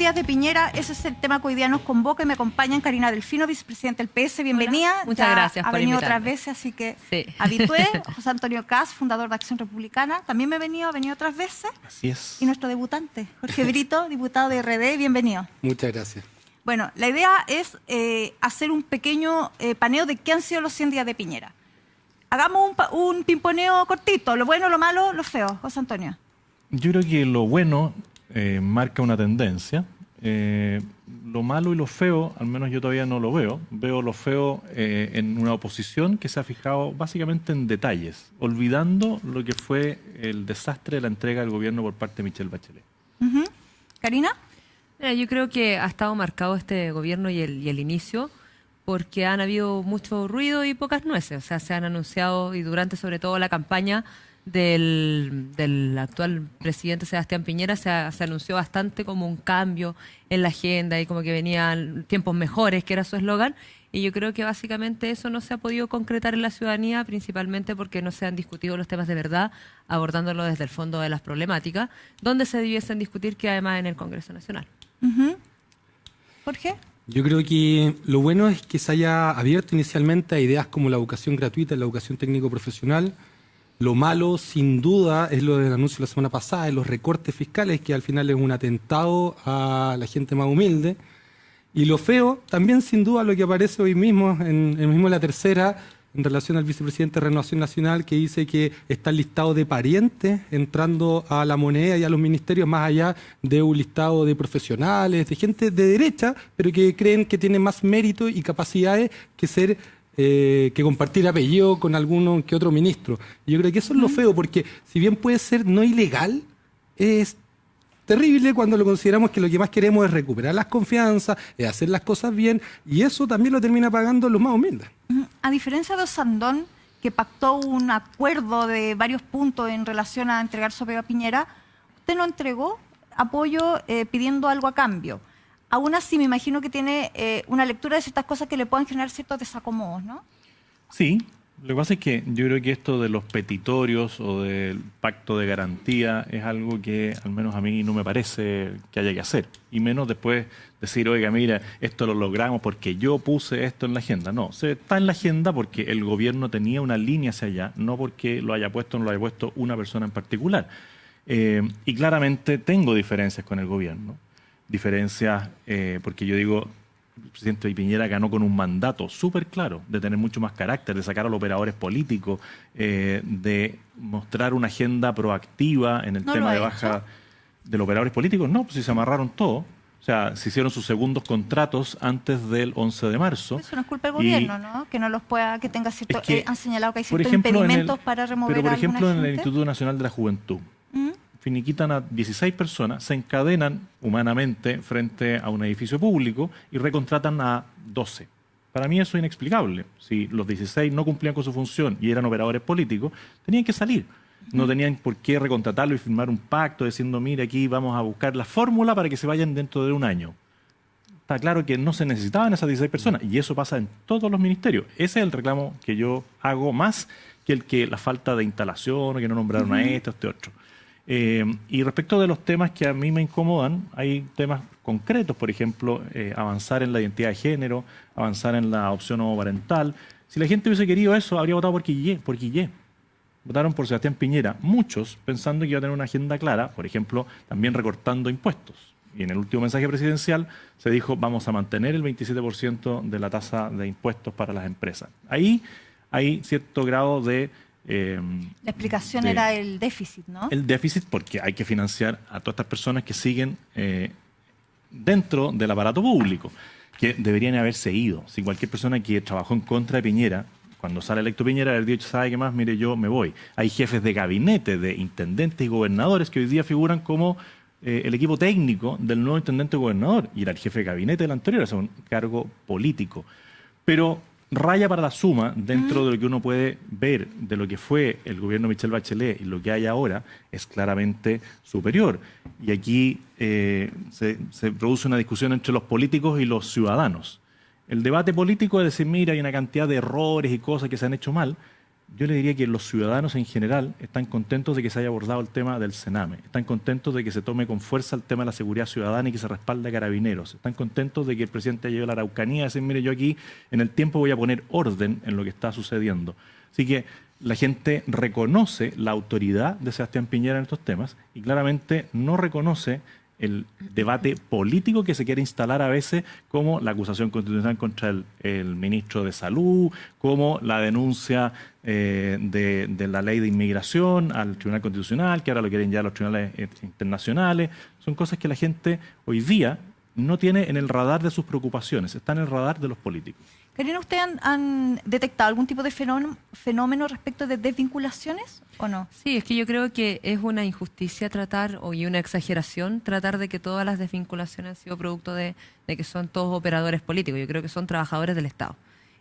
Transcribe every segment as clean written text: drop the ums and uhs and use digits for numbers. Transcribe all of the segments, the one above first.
días de Piñera, ese es el tema que hoy día nos convoca y me acompañan Karina Delfino, vicepresidenta del PS, bienvenida. Hola. Muchas gracias por venido invitarme. otras veces, así que sí. habitué. José Antonio Caz, fundador de Acción Republicana, también ha venido otras veces. Así es. Y nuestro debutante, Jorge Brito, diputado de RD, bienvenido. Muchas gracias. Bueno, la idea es hacer un pequeño paneo de qué han sido los 100 días de Piñera. Hagamos un pimponeo cortito, lo bueno, lo malo, lo feo. José Antonio. Yo creo que lo bueno marca una tendencia. Lo malo y lo feo, al menos yo todavía no lo veo. Veo lo feo en una oposición que se ha fijado básicamente en detalles, olvidando lo que fue el desastre de la entrega del gobierno por parte de Michelle Bachelet. ¿Karina? Mira, yo creo que ha estado marcado este gobierno y el inicio porque han habido mucho ruido y pocas nueces. O sea, se han anunciado, y durante sobre todo la campaña del actual presidente Sebastián Piñera se anunció bastante como un cambio en la agenda y como que venían tiempos mejores, que era su eslogan. Y yo creo que básicamente eso no se ha podido concretar en la ciudadanía, principalmente porque no se han discutido los temas de verdad, abordándolo desde el fondo de las problemáticas, donde se debiesen discutir, que además en el Congreso Nacional. Jorge. Yo creo que lo bueno es que se haya abierto inicialmente a ideas como la educación gratuita, la educación técnico-profesional. Lo malo, sin duda, es lo del anuncio de la semana pasada, de los recortes fiscales, que al final es un atentado a la gente más humilde. Y lo feo, también sin duda, lo que aparece hoy mismo, en la tercera, en relación al vicepresidente de Renovación Nacional, que dice que está el listado de parientes entrando a la moneda y a los ministerios, más allá de un listado de profesionales, de gente de derecha, pero que creen que tiene más mérito y capacidades que compartir apellido con alguno que otro ministro. Y yo creo que eso es lo feo, porque si bien puede ser no ilegal, es terrible cuando lo consideramos que lo que más queremos es recuperar las confianzas, es hacer las cosas bien, y eso también lo termina pagando los más humildes. A diferencia de Osandón, que pactó un acuerdo de varios puntos en relación a entregar su apego a Piñera, usted no entregó apoyo pidiendo algo a cambio. Aún así, me imagino que tiene una lectura de ciertas cosas que le puedan generar ciertos desacomodos, ¿no? Sí, lo que pasa es que yo creo que esto de los petitorios o del pacto de garantía es algo que al menos a mí no me parece que haya que hacer. Y menos después decir, oiga, mira, esto lo logramos porque yo puse esto en la agenda. No, se está en la agenda porque el gobierno tenía una línea hacia allá, no porque lo haya puesto o no lo haya puesto una persona en particular. Y claramente tengo diferencias con el gobierno. Diferencias porque yo digo, el presidente Piñera ganó con un mandato súper claro de tener mucho más carácter, de sacar a los operadores políticos, de mostrar una agenda proactiva en el tema de baja de los operadores políticos. No, pues si se amarraron todo. O sea, se hicieron sus segundos contratos antes del 11 de marzo. Eso no es culpa del gobierno, ¿no? Que no los pueda, que tenga ciertos... han señalado que hay ciertos ejemplo, impedimentos para remover pero, por ejemplo, en el gente. Instituto Nacional de la Juventud, finiquitan a 16 personas, se encadenan humanamente frente a un edificio público y recontratan a 12. Para mí eso es inexplicable. Si los 16 no cumplían con su función y eran operadores políticos, tenían que salir. No tenían por qué recontratarlo y firmar un pacto diciendo, mira, aquí vamos a buscar la fórmula para que se vayan dentro de un año. Está claro que no se necesitaban esas 16 personas y eso pasa en todos los ministerios. Ese es el reclamo que yo hago más que la falta de instalación o que no nombraron a este otro. Y respecto de los temas que a mí me incomodan, hay temas concretos, por ejemplo, avanzar en la identidad de género, avanzar en la opción homoparental. Si la gente hubiese querido eso, habría votado por Guillé. Votaron por Sebastián Piñera, muchos pensando que iba a tener una agenda clara, por ejemplo, también recortando impuestos. Y en el último mensaje presidencial se dijo, vamos a mantener el 27% de la tasa de impuestos para las empresas. Ahí hay cierto grado de... la explicación era el déficit, ¿no? El déficit porque hay que financiar a todas estas personas que siguen dentro del aparato público, que deberían haberse ido. Si cualquier persona que trabajó en contra de Piñera, cuando sale electo Piñera, haber dicho, ¿sabe qué más? Mire, yo me voy. Hay jefes de gabinete, de intendentes y gobernadores que hoy día figuran como el equipo técnico del nuevo intendente gobernador. Y era el jefe de gabinete del anterior, es un cargo político. Pero raya para la suma dentro de lo que uno puede ver de lo que fue el gobierno de Michelle Bachelet y lo que hay ahora es claramente superior. Y aquí se produce una discusión entre los políticos y los ciudadanos. El debate político es decir, mira, hay una cantidad de errores y cosas que se han hecho mal, yo le diría que los ciudadanos en general están contentos de que se haya abordado el tema del Sename, están contentos de que se tome con fuerza el tema de la seguridad ciudadana y que se respalde a Carabineros, están contentos de que el presidente haya ido a la Araucanía y decir, mire, yo aquí en el tiempo voy a poner orden en lo que está sucediendo. Así que la gente reconoce la autoridad de Sebastián Piñera en estos temas y claramente no reconoce el debate político que se quiere instalar a veces, como la acusación constitucional contra el ministro de Salud, como la denuncia de la ley de inmigración al Tribunal Constitucional, que ahora lo quieren ya los tribunales internacionales. Son cosas que la gente hoy día no tiene en el radar de sus preocupaciones, está en el radar de los políticos. Karina, ¿ustedes han detectado algún tipo de fenómeno respecto de desvinculaciones o no? Sí, es que yo creo que es una injusticia tratar, y una exageración, tratar de que todas las desvinculaciones han sido producto de que son todos operadores políticos. Yo creo que son trabajadores del Estado.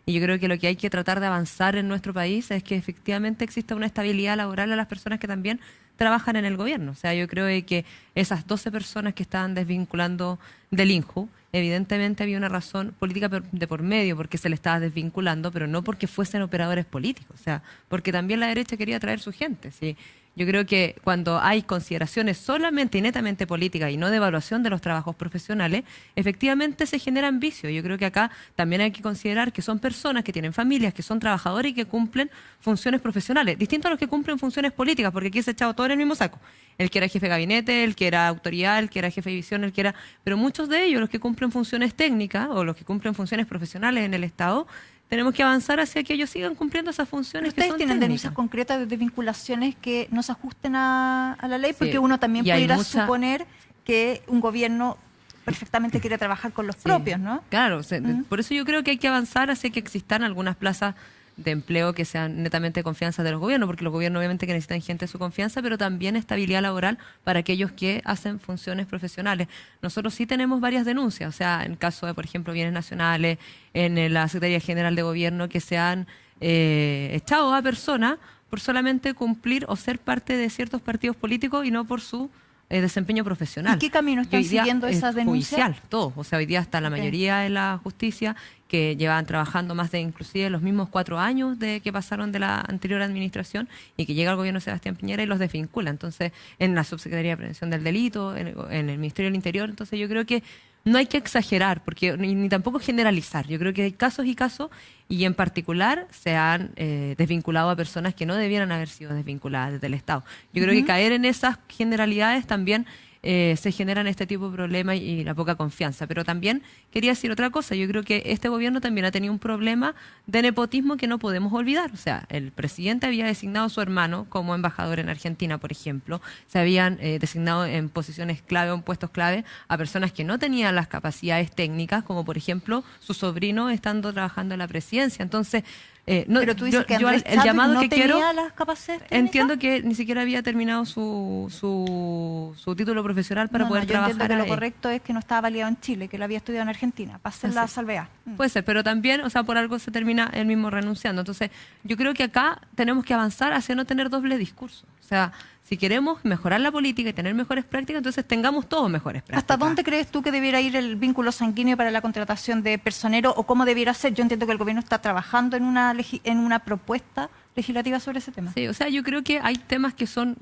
Y yo creo que lo que hay que tratar de avanzar en nuestro país es que efectivamente exista una estabilidad laboral a las personas que también trabajan en el gobierno. O sea, yo creo que esas 12 personas que estaban desvinculando del INJU, evidentemente había una razón política de por medio porque se le estaba desvinculando, pero no porque fuesen operadores políticos. O sea, porque también la derecha quería traer su gente, ¿sí? Yo creo que cuando hay consideraciones solamente y netamente políticas y no de evaluación de los trabajos profesionales, efectivamente se generan vicios. Yo creo que acá también hay que considerar que son personas que tienen familias, que son trabajadores y que cumplen funciones profesionales, distinto a los que cumplen funciones políticas, porque aquí se ha echado todo en el mismo saco. El que era jefe de gabinete, el que era autoridad, el que era jefe de división, el que era... Pero muchos de ellos, los que cumplen funciones técnicas o los que cumplen funciones profesionales en el Estado, tenemos que avanzar hacia que ellos sigan cumpliendo esas funciones que son ¿Ustedes tienen técnicas? denuncias concretas de desvinculaciones que no se ajusten a la ley? Porque Sí, uno también y hay pudiera mucha... suponer que un gobierno perfectamente quiere trabajar con los propios, ¿no? Claro, por eso yo creo que hay que avanzar hacia que existan algunas plazas de empleo que sean netamente de confianza de los gobiernos, porque los gobiernos obviamente que necesitan gente de su confianza, pero también estabilidad laboral para aquellos que hacen funciones profesionales. Nosotros sí tenemos varias denuncias, o sea, en caso de, por ejemplo, bienes nacionales, en la Secretaría General de Gobierno, que se han echado a personas por solamente cumplir o ser parte de ciertos partidos políticos y no por su desempeño profesional. ¿Y qué camino están siguiendo esas denuncias? Judicial, todo. O sea, hoy día está la mayoría de la justicia que llevan trabajando más de inclusive los mismos 4 años de que pasaron de la anterior administración y que llega el gobierno de Sebastián Piñera y los desvincula. Entonces, en la Subsecretaría de Prevención del Delito, en el Ministerio del Interior, entonces yo creo que no hay que exagerar porque ni tampoco generalizar. Yo creo que hay casos y casos y en particular se han desvinculado a personas que no debieran haber sido desvinculadas desde el Estado. Yo creo que caer en esas generalidades también se generan este tipo de problemas y la poca confianza. Pero también quería decir otra cosa. Yo creo que este gobierno también ha tenido un problema de nepotismo que no podemos olvidar. O sea, el presidente había designado a su hermano como embajador en Argentina, por ejemplo. Se habían designado en posiciones clave o en puestos clave a personas que no tenían las capacidades técnicas, como por ejemplo su sobrino estando trabajando en la presidencia. Entonces, pero tú dices que Andrés el Chávez llamado no que tenía quiero, las capacidades técnicas. entiendo que ni siquiera había terminado su título profesional para poder yo entiendo trabajar que lo ahí. correcto es que no estaba validado en Chile, que lo había estudiado en Argentina, para hacer la Así. salvedad. Puede ser, pero también, o sea, por algo se termina él mismo renunciando. Entonces, yo creo que acá tenemos que avanzar hacia no tener doble discurso. O sea, si queremos mejorar la política y tener mejores prácticas, entonces tengamos todos mejores prácticas. ¿Hasta dónde crees tú que debiera ir el vínculo sanguíneo para la contratación de personero o cómo debiera ser? Yo entiendo que el gobierno está trabajando en una propuesta legislativa sobre ese tema. Sí, o sea, yo creo que hay temas que son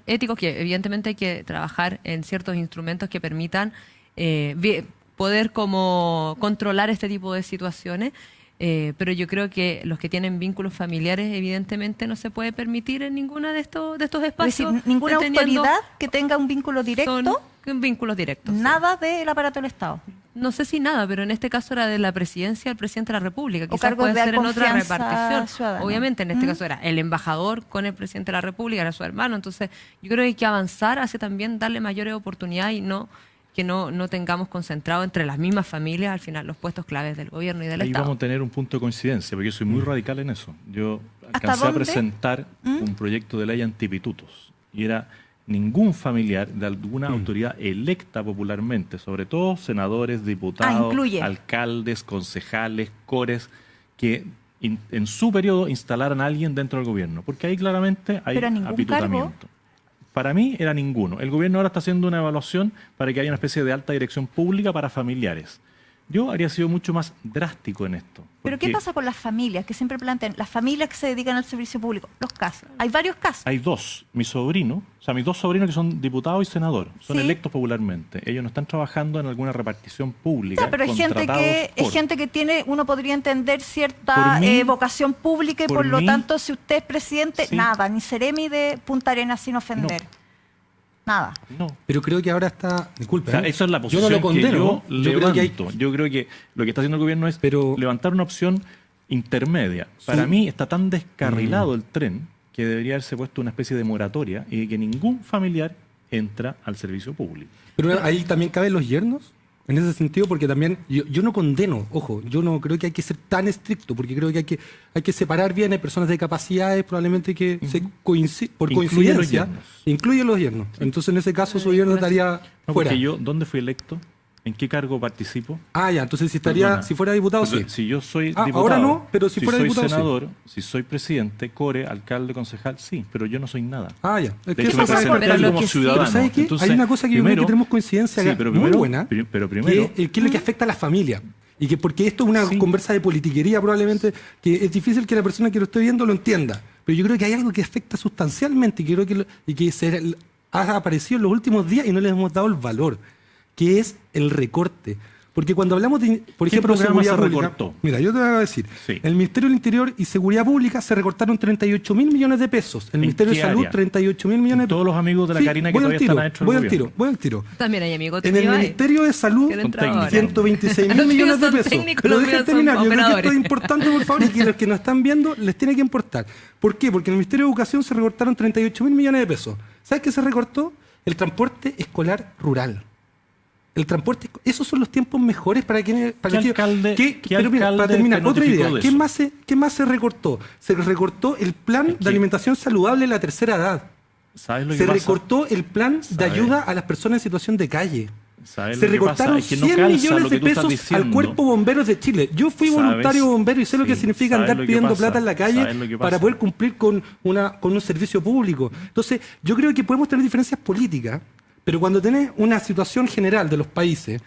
éticos, que evidentemente hay que trabajar en ciertos instrumentos que permitan poder como controlar este tipo de situaciones. Pero yo creo que los que tienen vínculos familiares evidentemente no se puede permitir en ninguna de estos Es espacios. decir, ninguna entendiendo autoridad que tenga un vínculo directo, son vínculos directos. Sí. nada del aparato del Estado. No sé si nada, pero en este caso era de la presidencia del presidente de la República. Quizás cargos puede de ser en otra confianza repartición. ciudadana. Obviamente, en este caso era el embajador con el presidente de la República, era su hermano. Entonces, yo creo que hay que avanzar hacia también darle mayores oportunidades y que no tengamos concentrado entre las mismas familias al final los puestos claves del gobierno y del Ahí Estado. vamos a tener un punto de coincidencia, porque yo soy muy radical en eso. Yo ¿Hasta alcancé a dónde? presentar un proyecto de ley antipitutos y era ningún familiar de alguna autoridad electa popularmente, sobre todo senadores, diputados, incluye. alcaldes, concejales, cores, que en su periodo instalaran a alguien dentro del gobierno, porque ahí claramente hay Pero a ningún apitutamiento. Para mí era ninguno. El gobierno ahora está haciendo una evaluación para que haya una especie de alta dirección pública para familiares. Yo habría sido mucho más drástico en esto. Pero ¿qué porque pasa con las familias que siempre plantean? Las familias que se dedican al servicio público, los casos. Hay varios casos. Hay dos. Mi sobrino, o sea, mis dos sobrinos que son diputados y senador, son Sí. electos popularmente. Ellos no están trabajando en alguna repartición pública. Pero hay gente contratados es por. gente que tiene, uno podría entender cierta Por mí- vocación pública y por por lo mí- tanto, si usted es presidente, Sí. nada, ni seremi de Punta Arenas sin ofender. Nada. No. Pero creo que ahora está... Disculpe, O sea, ¿eh? esa es la yo posición no lo condeno. que yo creo que hay... levanto. Yo creo que lo que está haciendo el gobierno es Pero- levantar una opción intermedia. Para mí está tan descarrilado el tren que debería haberse puesto una especie de moratoria y que ningún familiar entra al servicio público. Pero ahí también caben los yernos, en ese sentido, porque también yo no condeno, ojo, yo no creo que hay que ser tan estricto, porque creo que hay que separar bien, hay personas de capacidades probablemente que por Incluye los coincidencia yernos. incluye los yernos. Entonces en ese caso su yerno estaría No, fuera. porque yo, ¿dónde fui electo? ¿En qué cargo participo? Ah, ya, entonces si fuera diputado, sí. Si yo soy Ah, diputado, ahora no, pero si fuera soy diputado, sí. senador, si soy presidente, core, alcalde, concejal, sí, pero yo no soy nada. Ah, ya. Es De que hecho, eso me se puede presenté cortar. como que sí. ciudadano. Pero ¿sabes qué? Entonces, Hay una cosa que yo creo que tenemos coincidencia sí, acá pero muy primero, buena, pero primero, que es lo que afecta a la familia. Y que porque esto es una Sí. conversa de politiquería probablemente, que es difícil que la persona que lo esté viendo lo entienda. Pero yo creo que hay algo que afecta sustancialmente y que creo que ha aparecido en los últimos días y no le hemos dado el valor, que es el recorte. Porque cuando hablamos de, por ¿Qué ejemplo, programa seguridad se pública, recortó? mira, yo te voy a decir, Sí. el Ministerio del Interior y Seguridad Pública se recortaron 38.000 millones de pesos. El ¿En Ministerio de qué Salud, área? 38.000 millones de pesos. Todos los amigos de la Karina que voy al todavía tiro, están adentro del voy al gobierno. tiro, voy al tiro. También hay amigos En el Ministerio de Salud, Que Son entra ahora. 126.000 Los millones de míos son pesos. técnicos, Pero los dejen míos son terminar, yo creo que esto operadores. es importante, por favor, y que los que nos están viendo les tiene que importar. ¿Por qué? Porque en el Ministerio de Educación se recortaron 38.000 millones de pesos. ¿Sabes qué se recortó? El transporte escolar rural. El transporte, esos son los tiempos mejores para quienes... Para ¿Qué aquellos- alcalde- ¿Qué- qué pero mira, para alcalde terminar, te otra notificó idea. de ¿Qué eso? más se recortó? Se recortó el plan de que- alimentación saludable de la tercera edad. ¿Sabes lo que Se pasa? recortó el plan de ¿Sabe? ayuda a las personas en situación de calle. ¿Sabes Se lo que pasa? recortaron Es que no 100 calza millones lo de que tú estás pesos diciendo. al Cuerpo Bomberos de Chile. Yo fui ¿Sabes? voluntario bombero y sé lo que Sí, significa ¿sabes andar lo que pidiendo pasa? plata en la calle ¿Sabes lo que para pasa? poder cumplir con un servicio público. Entonces, yo creo que podemos tener diferencias políticas, pero cuando tenés una situación general de los países,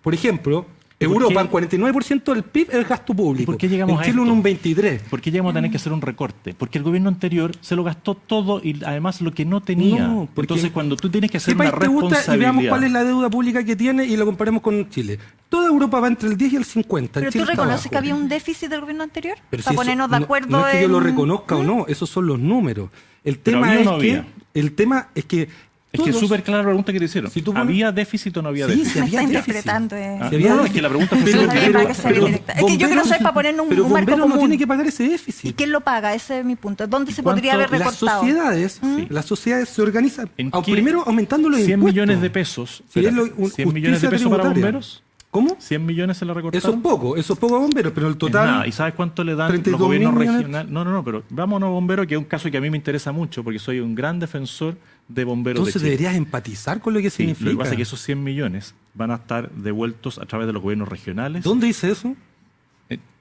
por ejemplo, ¿Y por Europa, qué? el 49% del PIB es el gasto público. ¿Y por qué llegamos en a Chile esto? un 23%. ¿Por qué llegamos a tener que hacer un recorte? Porque el gobierno anterior se lo gastó todo y además lo que no tenía. No, porque- Entonces, cuando tú tienes que hacer ¿Qué una país te gusta? Y responsabilidad... veamos cuál es la deuda pública que tiene y lo comparemos con Chile. Toda Europa va entre el 10 y el 50. Pero Chile tú está reconoces abajo. que había un déficit del gobierno anterior Pero para si eso- ponernos de no- acuerdo no es que yo lo en- reconozca o no, esos son los números. El ¿Pero tema había o es no que había? el tema es que Es que es todos- súper clara la pregunta que te hicieron. Si tú pones- ¿Había déficit o no había Sí, déficit? sí Me había está déficit. interpretando. Ah, Si había no, déficit. es que la pregunta fue Pero- súper pero- clara. para que sea directa. Es que yo quiero saber para poner un pero marco bomberos no común. tiene que pagar ese ¿Y déficit. quién lo paga? Ese es mi punto. ¿Dónde se ¿Y cuánto? podría haber Las recortado? sociedades se organizan ¿En qué? primero aumentando los 100 impuestos. millones de pesos. Si es Espera, lo- 100 millones de justicia pesos para tributaria. bomberos. ¿Cómo? 100 millones se le recortaron. Eso es poco a bomberos, pero el Es total... nada. ¿Y sabes cuánto le dan los 32.000 gobiernos millones. regionales? No, pero vámonos a bomberos, que es un caso que a mí me interesa mucho, porque soy un gran defensor de bomberos Entonces de Chile. deberías empatizar con lo que Sí, significa. lo que pasa es que esos 100 millones van a estar devueltos a través de los gobiernos regionales. ¿Dónde dice eso?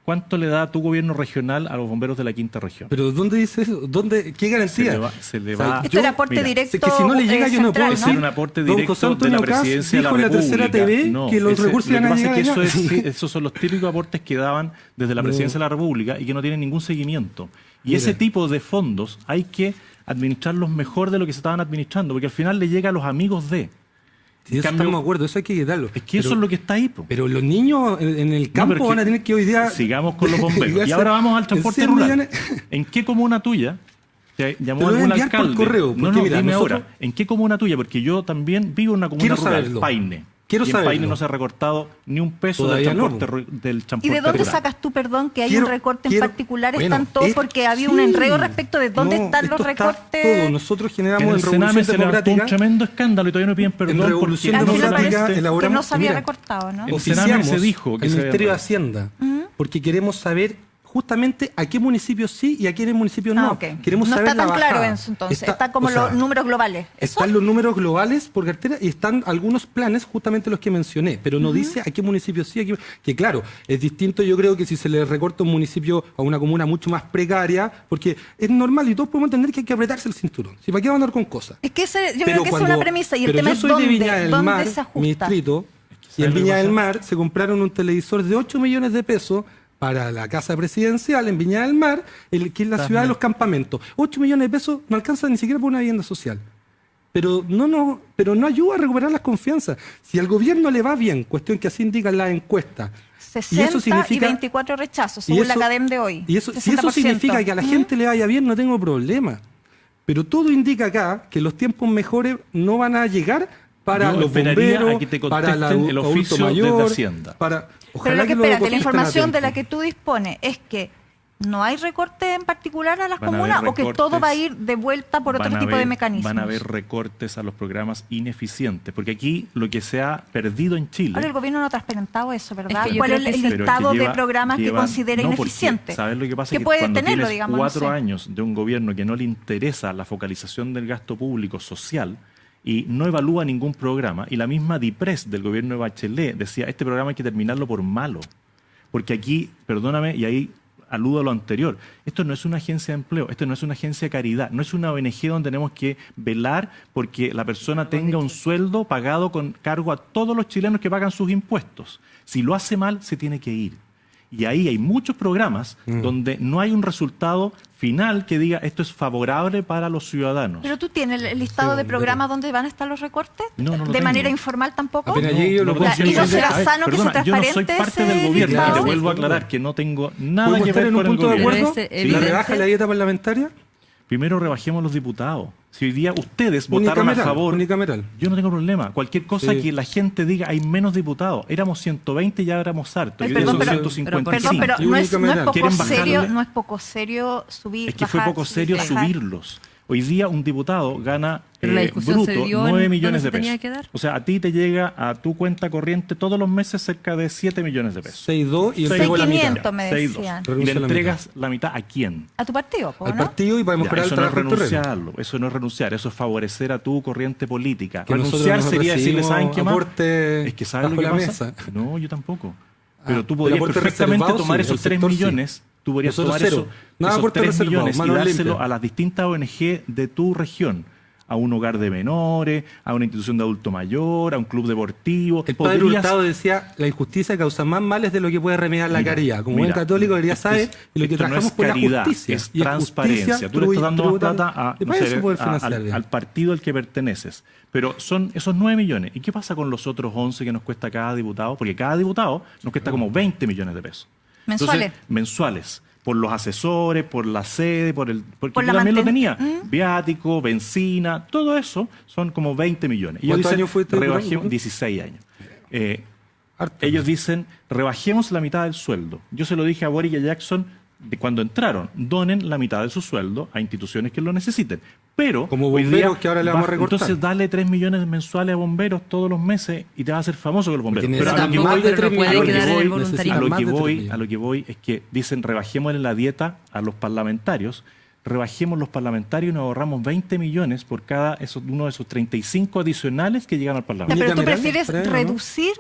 ¿Cuánto le da tu gobierno regional a los bomberos de la quinta región? ¿Pero dónde dice eso? ¿Qué garantía? Se le O sea, va. Esto era aporte mira, directo. Es que si no le llega, yo no puedo central, decir. Ser un aporte Don directo José de Antonio la Kast presidencia de la dijo en la República. Tercera TV que los recursos lo iban que a pasa es llegar que allá. esos son los típicos aportes que daban desde la No. presidencia de la República y que no tienen ningún seguimiento. Y Mira. ese tipo de fondos hay que administrarlos mejor de lo que se estaban administrando, porque al final le llega a los amigos de. Sí, eso cambio- estamos de acuerdo, eso hay que quitarlo. Es que eso es lo que está ahí, po. Pero los niños en el campo pero es que van a tener que hoy día... Sigamos con los bomberos. Llegarse Y ahora vamos al en transporte 100 rural. millones. ¿En qué comuna tuya te llamó Te lo voy a algún enviar por alcalde? correo, No, porque no, mira, dime nosotros- ahora. ¿En qué comuna tuya? Porque yo también vivo en una comuna Quiero rural, saberlo. Paine. Quiero y en saberlo. Paine no se ha recortado ni un peso Todavía del no. transporte, del ¿Y transporte de dónde rural. sacas tú, perdón, que hay Quiero- un recorte en quiero- particular? bueno, ¿Están todos? es- Porque había sí. un enredo respecto de dónde No, están los esto está recortes. todo. Nosotros En generamos el en Sename Revolución se levantó un Democrática... tremendo escándalo y todavía no piden perdón porque Revolución A mí me Democrática parece que elaboramos- no se había mira, recortado, ¿no? En oficiamos Sename se dijo que al se Ministerio de había- Hacienda, porque queremos saber justamente a qué municipios sí y a qué municipios no. Ok. Queremos no saber está tan la claro bajada. eso, entonces. Está- Está como o sea, los números globales. ¿Eso? Están los números globales por cartera y están algunos planes, justamente los que mencioné, pero no dice a qué municipio sí, que claro, es distinto yo creo que si se le recorta un municipio a una comuna mucho más precaria, porque es normal y todos podemos entender que hay que apretarse el cinturón. Si para qué van a andar con cosas. Es que yo Pero creo que esa es cuando- una premisa y el pero tema yo es soy de Viña del dónde Mar, se ajusta. mi distrito, Y en ¿Sabes lo que Viña del pasa? Mar se compraron un televisor de 8 millones de pesos para la casa presidencial en Viña del Mar, que es la ciudad de los campamentos. 8 millones de pesos no alcanza ni siquiera para una vivienda social. Pero no ayuda a recuperar las confianzas. Si al gobierno le va bien, cuestión que así indican las encuestas, 60 y 24 rechazos, según la CADEM de hoy. Y eso, si eso 60%. significa que a la gente le vaya bien, no tengo problema. Pero todo indica acá que los tiempos mejores no van a llegar para Yo los esperaría bomberos, a que te para el contesten el adulto oficio mayor, desde Hacienda. para... Pero Ojalá lo que lo espérate, la contesten a información de la tiempo. que tú dispones es que no hay recorte en particular a las Van a comunas haber o que todo recortes, va a ir de vuelta por otro van a tipo de haber- mecanismos. Van a haber recortes a los programas ineficientes, porque aquí lo que se ha perdido en Chile... Ahora el gobierno no ha transparentado eso, ¿verdad? Es que yo ¿Cuál creo es que el sí. Pero es que listado de lleva- programas que llevan- considera no, porque, ineficiente? ¿sabes lo que pasa? Que Que puede cuando tenerlo, tienes digamos, no 4 sé. años de un gobierno que no le interesa la focalización del gasto público social y no evalúa ningún programa, y la misma DIPRES del gobierno de Bachelet decía, este programa hay que terminarlo por malo. Porque aquí, perdóname, y ahí aludo a lo anterior, esto no es una agencia de empleo, esto no es una agencia de caridad, no es una ONG donde tenemos que velar porque la persona tenga un sueldo pagado con cargo a todos los chilenos que pagan sus impuestos. Si lo hace mal, se tiene que ir. Y ahí hay muchos programas donde no hay un resultado final que diga esto es favorable para los ciudadanos. ¿Pero tú tienes el listado de programas donde van a estar los recortes? No, no lo ¿De tengo. manera informal tampoco? Apenas llegue yo lo no pongo ¿Y no en será el- A ver, sano que perdona, sea yo no soy transparente parte del ese gobierno, y listado? te vuelvo a aclarar que no tengo nada ¿Podemos que estar ver en un con el punto de gobierno. acuerdo? Pero es ¿La evidente. rebaja de la dieta parlamentaria? Primero rebajemos los diputados. Si hoy día ustedes votaron a favor, Unicameral. yo no tengo problema. Cualquier cosa Sí. que la gente diga, hay menos diputados. Éramos 120 y ya éramos hartos. Ay, Hoy día perdón, son pero- 155. Perdón, pero Y no es unicameral. poco ¿Quieren serio, bajarle? no es poco serio subir, Es que fue bajar, poco serio bajar. subirlos. Hoy día un diputado gana Pero la discusión se bruto dio en 9 millones donde de se tenía pesos. que dar. O sea, a ti te llega a tu cuenta corriente todos los meses cerca de 7 millones de pesos. 6.2 y Seis- entrego la mitad. 6.500 me 6.2. decían. Y le Renuncia a la entregas la mitad a quién? A tu partido, po, Al ¿no? partido y para Ya, mejorar el eso no es trabajo del terreno. renunciarlo, eso no es renunciar, eso es favorecer a tu corriente política. Que nosotros Renunciar no sería decirle, recibimos ¿saben qué más? aporte Es que ¿sabes lo bajo que la pasa? mesa. No, yo tampoco. Ah, Pero tú pero podrías aporte perfectamente reservado, tomar sí, esos el 3 sector sí. millones, tú podrías Nosotros tomar cero. Nada esos aporte 3 reservado, millones y manos dárselo limpias. a las distintas ONG de tu región. A un hogar de menores, a una institución de adulto mayor, a un club deportivo. El padre Podrías- Hurtado decía, la injusticia causa más males de lo que puede remediar la Mira, caridad. Como mira, buen católico debería saber, y lo que esto no trabajamos es por la caridad, justicia. es Y transparencia. justicia, Tú le estás dando más tributal, plata y no para sé, eso poder financiar al, bien. al partido al que perteneces. Pero son esos 9 millones. ¿Y qué pasa con los otros 11 que nos cuesta cada diputado? Porque cada diputado nos cuesta como 20 millones de pesos. Mensuales. Entonces, mensuales. Por los asesores, por la sede, porque Por yo la también lo manten- tenía. Viático, benzina, todo eso son como 20 millones. Y ellos ¿Cuántos dicen, años fuiste diputado? rebajemos 16 años. Harto. Ellos dicen, rebajemos la mitad del sueldo. Yo se lo dije a Boric y a Jackson de cuando entraron, donen la mitad de su sueldo a instituciones que lo necesiten. Pero Como hoy bomberos día que ahora le vamos a recortar. entonces dale 3 millones mensuales a bomberos todos los meses y te vas a hacer famoso con los bomberos. Porque Pero a lo que necesitan voy, más de pero 3 no puede millones. quedar en el Necesitan voluntarismo. más de 3 millones. a lo que voy es que dicen rebajémosle la dieta a los parlamentarios, rebajemos los parlamentarios y nos ahorramos 20 millones por uno de esos 35 adicionales que llegan al Ya, Parlamento. pero tú Unicameral, prefieres creo, ¿no? reducir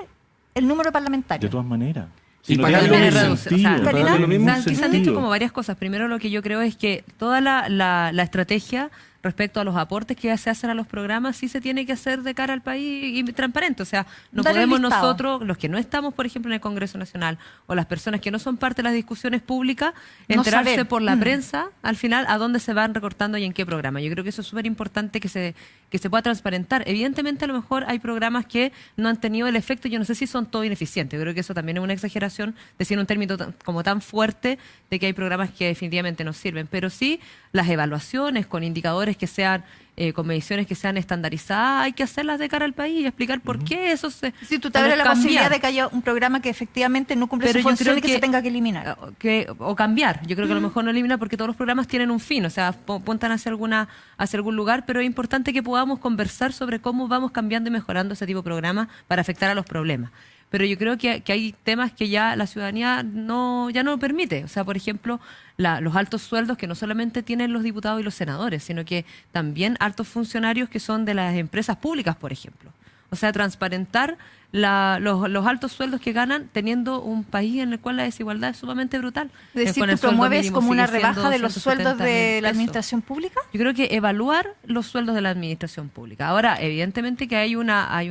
el número De parlamentario. todas maneras. Y no pagar tiene lo ningún mismo. sentido, O sea, no tiene Karina, ningún se han dicho sentido. como varias cosas. Primero, lo que yo creo es que toda la estrategia respecto a los aportes que ya se hacen a los programas sí se tiene que hacer de cara al país y transparente. O sea, no Dar el podemos listado. nosotros, los que no estamos, por ejemplo, en el Congreso Nacional, o las personas que no son parte de las discusiones públicas, No enterarse saber. por la prensa, al final, a dónde se van recortando y en qué programa. Yo creo que eso es súper importante que se pueda transparentar. Evidentemente, a lo mejor hay programas que no han tenido el efecto, yo no sé si son todos ineficientes. Yo creo que eso también es una exageración, decir un término como tan fuerte de que hay programas que definitivamente no sirven. Pero sí, las evaluaciones con indicadores que sean, con mediciones que sean estandarizadas, hay que hacerlas de cara al país y explicar por qué eso se... Si tú te tal abres vez la posibilidad cambiar. de que haya un programa que efectivamente no cumple Pero su yo función creo y que se tenga que eliminar. o cambiar. Yo creo que a lo mejor no elimina porque todos los programas tienen un fin, o sea, apuntan hacia algún lugar, pero es importante que podamos conversar sobre cómo vamos cambiando y mejorando ese tipo de programas para afectar a los problemas. Pero yo creo que hay temas que ya la ciudadanía ya no lo permite. O sea, por ejemplo, los altos sueldos que no solamente tienen los diputados y los senadores, sino que también altos funcionarios que son de las empresas públicas, por ejemplo. O sea, transparentar los altos sueldos que ganan teniendo un país en el cual la desigualdad es sumamente brutal. Es decir, Con el ¿tú sueldo promueves mínimo como una sigue siendo rebaja de los sueldos de 270.000 la pesos. administración pública? Yo creo que evaluar los sueldos de la administración pública. Ahora, evidentemente que hay un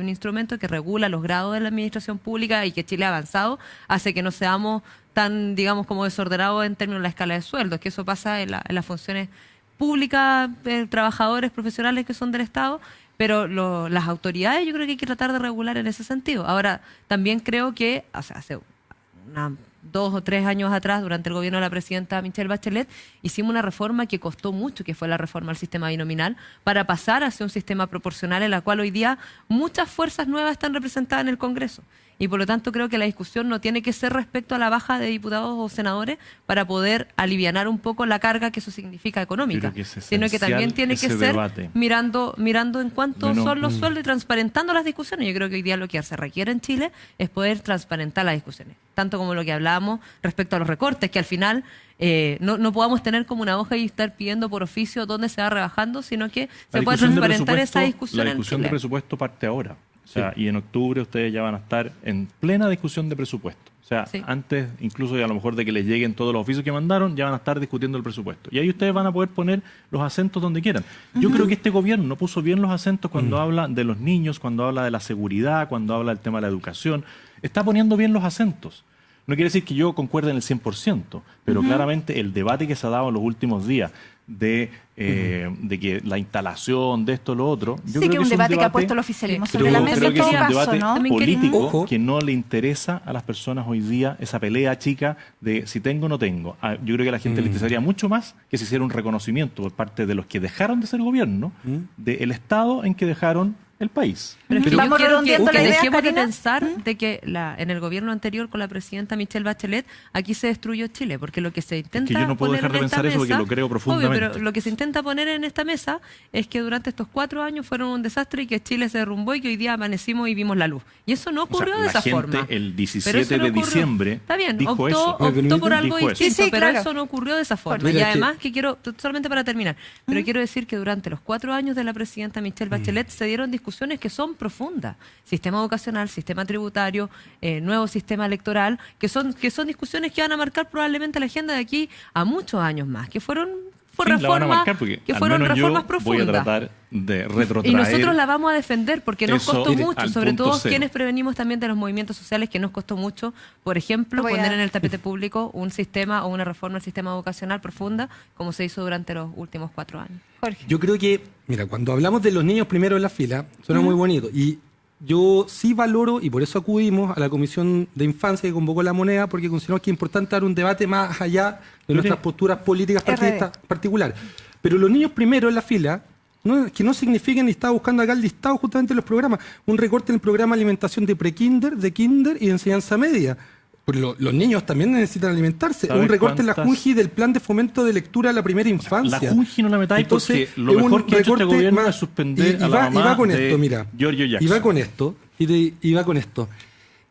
instrumento que regula los grados de la administración pública y que Chile ha avanzado, hace que no seamos tan, digamos, como desordenados en términos de la escala de sueldos, que eso pasa en las funciones públicas, trabajadores profesionales que son del Estado, pero las autoridades yo creo que hay que tratar de regular en ese sentido. Ahora, también creo que hace 2 o 3 años atrás, durante el gobierno de la presidenta Michelle Bachelet, hicimos una reforma que costó mucho, que fue la reforma al sistema binominal, para pasar hacia un sistema proporcional en la cual hoy día muchas fuerzas nuevas están representadas en el Congreso. Y por lo tanto creo que la discusión no tiene que ser respecto a la baja de diputados o senadores para poder alivianar un poco la carga que eso significa económica, sino que también tiene que ser mirando en cuánto son los sueldos y transparentando las discusiones. Yo creo que hoy día lo que se requiere en Chile es poder transparentar las discusiones, tanto como lo que hablábamos respecto a los recortes, que al final no podamos tener como una hoja y estar pidiendo por oficio dónde se va rebajando, sino que se pueda transparentar esa discusión La en discusión Chile. de presupuesto parte ahora. O sea, y en octubre ustedes ya van a estar en plena discusión de presupuesto. O sea, antes incluso a lo mejor de que les lleguen todos los oficios que mandaron, ya van a estar discutiendo el presupuesto. Y ahí ustedes van a poder poner los acentos donde quieran. Yo creo que este gobierno no puso bien los acentos cuando habla de los niños, cuando habla de la seguridad, cuando habla del tema de la educación. Está poniendo bien los acentos. No quiere decir que yo concuerde en el 100%, pero claramente el debate que se ha dado en los últimos días de que la instalación de esto o lo otro, yo creo que es un debate que ha puesto el oficialismo pero sobre la mesa creo en que es todo un caso, debate ¿no? político que no le interesa a las personas hoy día, esa pelea chica de si tengo o no tengo. Yo creo que a la gente le interesaría mucho más que se hiciera un reconocimiento por parte de los que dejaron de ser gobierno, del estado en que dejaron el país. Pero Vamos yo quiero redondeando la idea, dejemos de Karina. pensar de que en el gobierno anterior con la presidenta Michelle Bachelet aquí se destruyó Chile, porque lo que se intenta yo no puedo poner dejar de en esta pensar eso porque mesa, lo creo obvio, profundamente. pero lo que se intenta poner en esta mesa es que durante estos 4 años fueron un desastre y que Chile se derrumbó y que hoy día amanecimos y vimos la luz. Y eso no ocurrió de esa forma. El Pero 17 eso no de ocurrió. diciembre Está bien, dijo optó eso. por algo Dijo eso. distinto, Sí, pero claro. eso no ocurrió de esa forma. Mira Y que- además que quiero, solamente para terminar, pero quiero decir que durante los 4 años de la presidenta Michelle Bachelet se dieron discusiones que son profundas. Sistema educacional, sistema tributario, nuevo sistema electoral, que son discusiones que van a marcar probablemente la agenda de aquí a muchos años más, que fueron Sí, la van a reformas, marcar porque que al fueron menos reformas yo profundas. voy a tratar de retrotraer. Y nosotros la vamos a defender porque nos eso costó al mucho, sobre punto todo cero. quienes prevenimos también de los movimientos sociales, que nos costó mucho, por ejemplo, Voy a- poner en el tapete público un sistema o una reforma al sistema educacional profunda, como se hizo durante los últimos 4 años. Jorge. Yo creo que, mira, cuando hablamos de los niños primero en la fila, suena muy bonito. Y yo sí valoro, y por eso acudimos a la Comisión de Infancia que convocó la moneda, porque consideramos que es importante dar un debate más allá de nuestras posturas políticas particulares. Pero los niños primero en la fila, que no signifiquen, y estaba buscando acá el listado justamente de los programas, un recorte en el programa de alimentación de prekinder, de kinder y de enseñanza media. Porque los niños también necesitan alimentarse. ¿Sabes Un recorte en la cuántas? JUNJI del plan de fomento de lectura a la primera infancia. La Junji no la metáis Entonces, porque lo es un mejor que ha hecho este recorte gobierno más- es suspender y a la va, mamá y va con de esto, mira. Giorgio Jackson. Y va con esto. Y va con esto.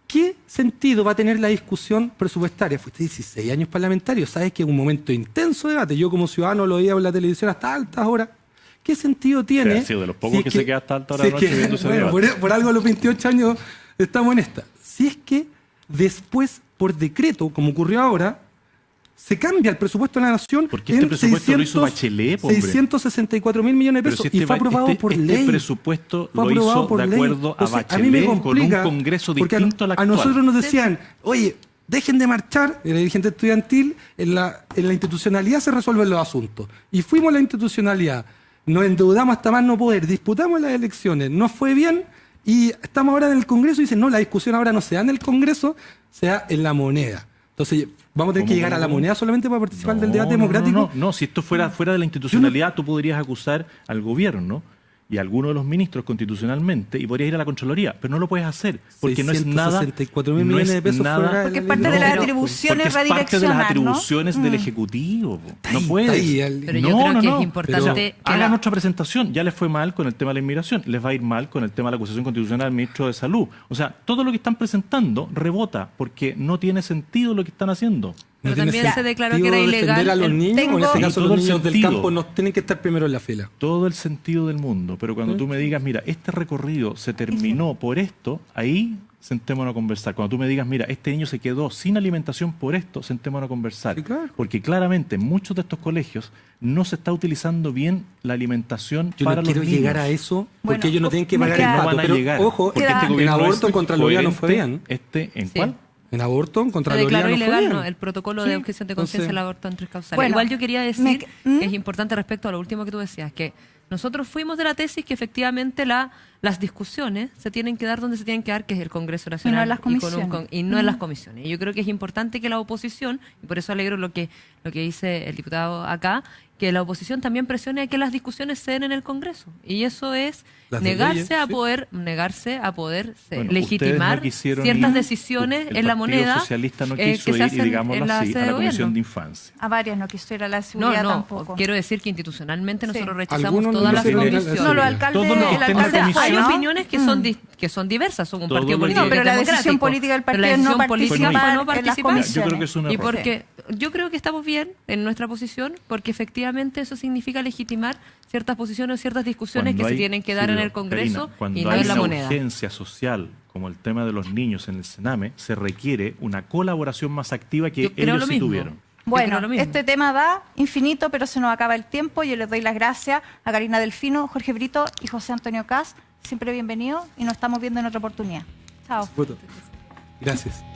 ¿Qué sentido va a tener la discusión presupuestaria? Fuiste 16 años parlamentario, sabes que es un momento intenso de debate. Yo como ciudadano lo veía en la televisión hasta altas horas. ¿Qué sentido tiene? Pero ha sido de los pocos si es que se queda hasta alta hora si de es noche que- viendo ese bueno, debate. por algo a los 28 años estamos en esta. Si es que después, por decreto, como ocurrió ahora, se cambia el presupuesto de la Nación Porque este en presupuesto lo hizo Bachelet, po, hombre. 664.000 millones de Pero pesos si y fue aprobado por ley. Este presupuesto Fue lo aprobado hizo por de ley. acuerdo a Entonces, a mí me Bachelet con un complica, congreso porque distinto al a actual. nosotros nos decían, oye, dejen de marchar, era dirigente estudiantil, en la institucionalidad se resuelven los asuntos. Y fuimos a la institucionalidad, nos endeudamos hasta más no poder, disputamos las elecciones, nos fue bien y estamos ahora en el Congreso y dicen, no, la discusión ahora no se da en el Congreso, se da en la moneda. Entonces, vamos a tener que llegar a la moneda solamente para participar del debate democrático. No, si esto fuera de la institucionalidad, tú podrías acusar al gobierno y a alguno de los ministros constitucionalmente y podrías ir a la Contraloría, pero no lo puedes hacer porque no es nada. 664.000 millones de pesos nada, fuera de Porque la es parte ley. de las No, atribuciones porque es parte de las redireccionar, ¿no? atribuciones del Ejecutivo. Po. Está No ahí, puedes. está ahí, Pero yo creo que es importante que hagan otra presentación. Ya les fue mal con el tema de la inmigración, les va a ir mal con el tema de la acusación constitucional al ministro de Salud. O sea, todo lo que están presentando rebota porque no tiene sentido lo que están haciendo. Pero tiene también se declaró que sentido era defender ilegal a los el- niños, o en este caso Todo los el niños del sentido. campo no tienen que estar primero en la fila. Todo el sentido del mundo. Pero cuando tú me digas, mira, este recorrido se terminó por esto, ahí sentémonos a conversar. Cuando tú me digas, mira, este niño se quedó sin alimentación por esto, sentémonos a conversar. Sí, claro. Porque claramente en muchos de estos colegios no se está utilizando bien la alimentación Yo para no los quiero niños. llegar a eso porque Bueno, ellos no tienen que me pagar queda- el No pato. van a Pero, llegar. ojo, porque este en gobierno aborto es contra Lorea no fue coherente. bien. ¿En Sí. cuál? En aborto contra Se Lorea declaró no fue ilegal, bien. ¿no? El protocolo Sí. de objeción de conciencia Entonces, del aborto en 3 causales. Bueno, Igual yo quería decir me- que es importante respecto a lo último que tú decías, que nosotros fuimos de la tesis que efectivamente las discusiones se tienen que dar donde se tienen que dar, que es el Congreso Nacional. Y no en las con comisiones. y no en las comisiones. Y yo creo que es importante que la oposición, y por eso alegro lo que dice el diputado acá, que la oposición también presione a que las discusiones se den en el Congreso. Y eso es Las de negarse leyes, a sí. poder Bueno, legitimar ustedes no quisieron ciertas ir. decisiones El en la Partido moneda Socialista no que quiso se ir, y hacen digámoslo en la así, sede a de la Comisión gobierno. de Infancia. A varias no quisiera la seguridad No, tampoco. quiero decir que institucionalmente nosotros Sí. rechazamos Algunos no todas las quisieron ir a la comisiones. No, los Sí. alcaldes, Todos los que el estén en alcalde la fue, Hay ¿no? opiniones que son diversas, somos un Todos partido los- político No, pero que es la decisión democrático. política del Pero partido la es no decisión política participar fue no en las participar. comisiones. Yo creo que es un Y error. porque yo creo que estamos bien en nuestra posición, porque efectivamente eso significa legitimar ciertas posiciones o ciertas discusiones Cuando que se hay- tienen que dar en el Congreso Karina, cuando y no hay en la una moneda. urgencia social como el tema de los niños en el Sename, se requiere una colaboración más activa que Yo creo ellos lo sí mismo. tuvieron. Yo Bueno, creo lo mismo. este tema da infinito, pero se nos acaba el tiempo. Yo les doy las gracias a Karina Delfino, Jorge Brito y José Antonio Caz. Siempre bienvenido y nos estamos viendo en otra oportunidad. Chao. Voto. Gracias.